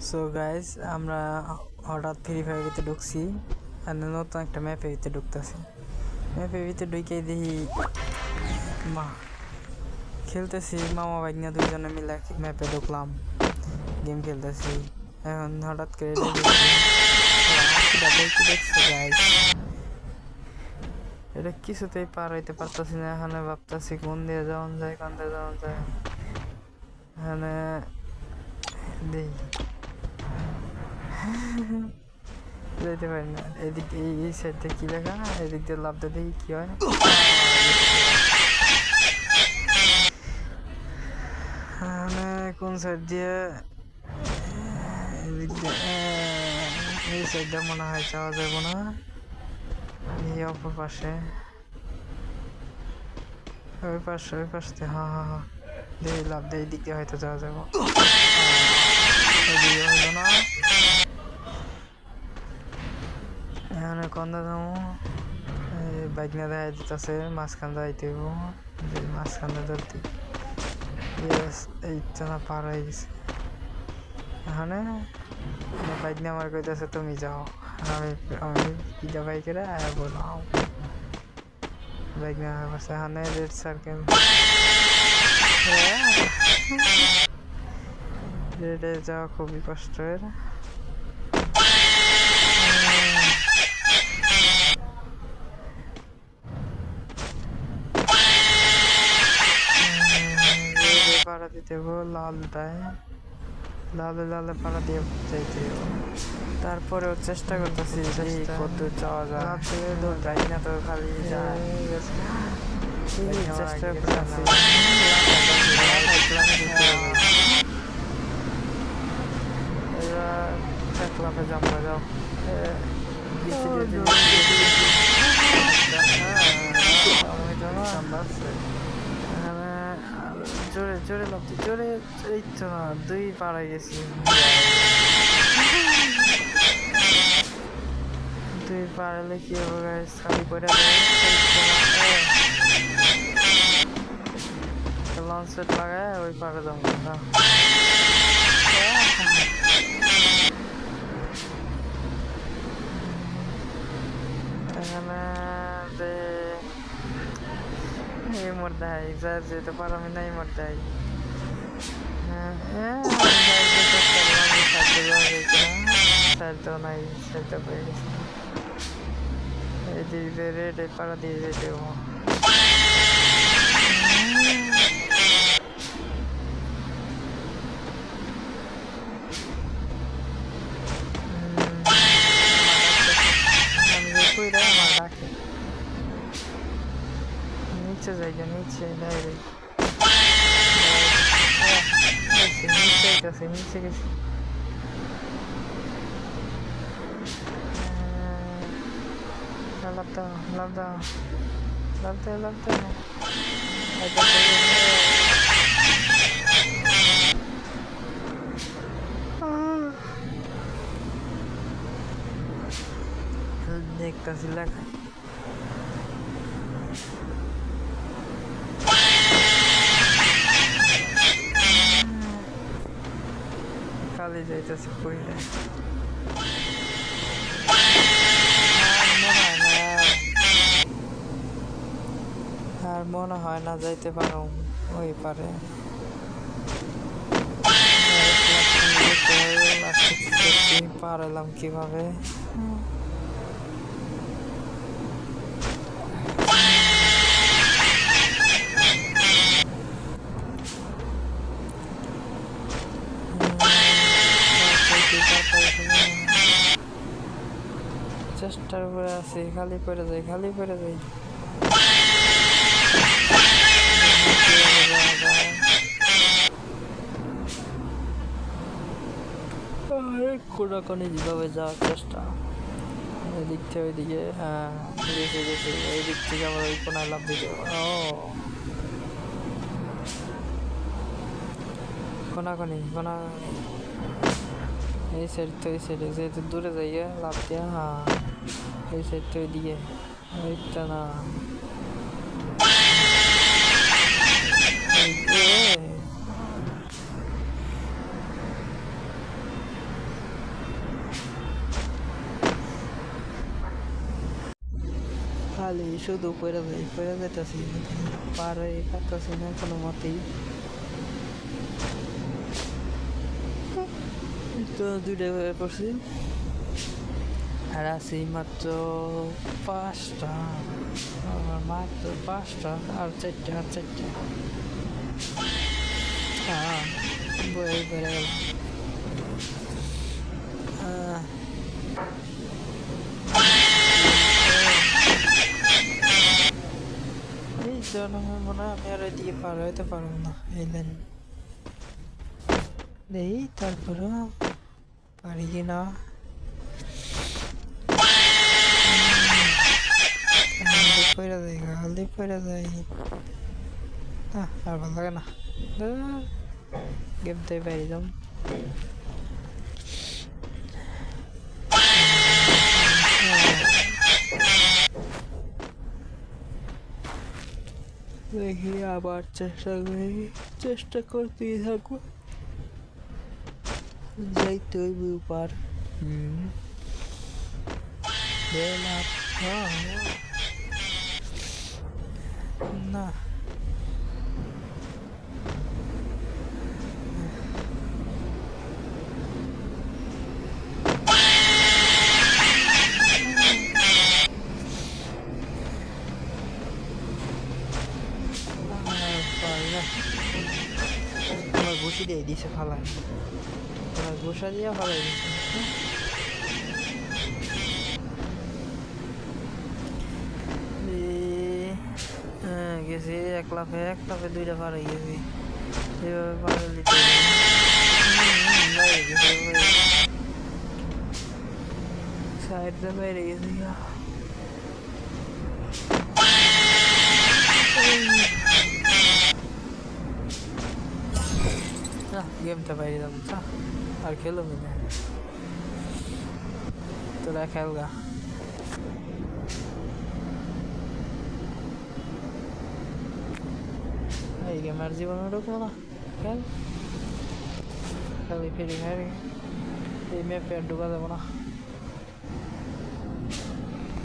So guys আমরা হঠাৎ free fire ভিতরে ঢুকছি আর নতুন একটা ম্যাপের ভিতরে ঢুকতেছি। ম্যাপের ভিতরে ঢুকে দেখি মা খেলতেছি, মামা ভাগ্না দুইজনে মিলে ম্যাপে ঢুকলাম, গেম খেলতেছি। এখন হঠাৎ করে দেখছো গাইস, এটা কিছুতেই পার হইতে পারতেছি না। এখানে ভাবতেছি কোন দিয়ে যাওয়া যায়, কোন দিয়ে যাওয়া যায়। এখানে দেখি যেতে পারি না। এদিক এই সাইড থেকে কি লেখা, এদিক দিয়ে লাভ দিয়ে দেখি কি হয়। কোন সাইড দিয়ে, এদিক দিয়ে এই সাইড দিয়ে মনে হয় যাওয়া যাবো না। এই অপর পাশে ওই পাশ দিয়ে হ্যাঁ দেখি লাভ দিয়ে এই দিক দিয়ে হয়তো যাওয়া যাবো। এদিকে হইলো না, এখানে কন্দা যাবো। বাইক না দেখা দিতেছে, মাঝখান যাইতে হইব, মাঝখানে ধরতে। এই তো না পার হয়ে গেছে। এখানে বাইক নিয়ে আমার কইতেছে তুমি যাও, আমি আমি পিজা বাইকের আয়া বললাম বাইক নিয়ে আমার পাশে। এখানে রেড সার্কেল, রেডে যাওয়া খুবই কষ্টের। পাড়া দিতে লালটায়, লালে পাড়া দিয়ে যাইতে। তারপরেও চেষ্টা করতেছি কত যাওয়া যায়। যাই না তো খালি যায়, চেষ্টা করতেছি। ক্লাবে জমা যাও, জোরে জোরে লাগছে, জোরে এই তো না, দুই পাড়ায় গেছি, দুই পাড়ালে কি হবে খালি করে লঞ্চ সেট লাগায় ওই পাড়ে যাবো না। এখানে এই মোর দেয় যা যেতে পারো আমি না, এই মোর দেয় নাই, সেটা পেয়ে গেছে। এই দিকে রেড পাড়া দিয়ে যেতে হবো। আমার ডাকে নিচে জায়গা, নিচে ডাইরেক্ট নিচে গেছে, নিচে গেছে। লাভ দাও, লাভ দাও, লাভ দাও, লাভ দাও। দেখতেছি লেখা খালি যাইতেছি কইলে আর মনে হয় না যাইতে পারো ওই পারে। পার এলাম কিভাবে, চেষ্টার উপরে আছি, খালি পড়ে যাই, খালি পড়ে যাই। কোনাকোনি যেভাবে যাওয়ার চেষ্টা, এদিক থেকে ওইদিকে, হ্যাঁ গেছে গেছে, এই দিক থেকে আবার ওই কোনায় লাভ দিতে। ও কোনাকোনি কোনা, এই সাইড তো, এই সাইডে যেহেতু দূরে যাইয়ে লাভ দিয়া, হ্যাঁ এই সাইড তো ওইদিকে, ওইটা না খালি শুধু পড়ে যাইতেছি পার হয়ে কাটতেছি না কোনো মতেই তো দুইটা হয়ে পড়ছি আর আছি মাত্র 5টা মাত্র 5টা আর 4টা হ্যাঁ বই বেড়ে গেল এই জন্য মনে হয় আমি আর ওইদিকে পার হইতে পারবো না এই লাইন এই তারপরেও পারি কি না হলদি পড়ে যাই আর ভালো লাগে না গেম থেকে বাইরে যাম দেখি আবার চেষ্টা করতেই থাকবো যাইতে হইব পার না আমার ঘুষি দিয়ে দিছে ফালাই আমার ঘুষা দিয়ে ফালাই দিছে গেছি এক লাফে 2টা পার হয়ে গেছি এভাবে পার দিতে সাইড দিয়ে বাইরে গেছি গেমটা বাইরে যাবো আর খেলো না তোরা খেলগা এই গেমের জীবনে ঢুকবো না খেল খালি ফ্রি ফায়ার এই ম্যাপে আর ঢুকা যাবো না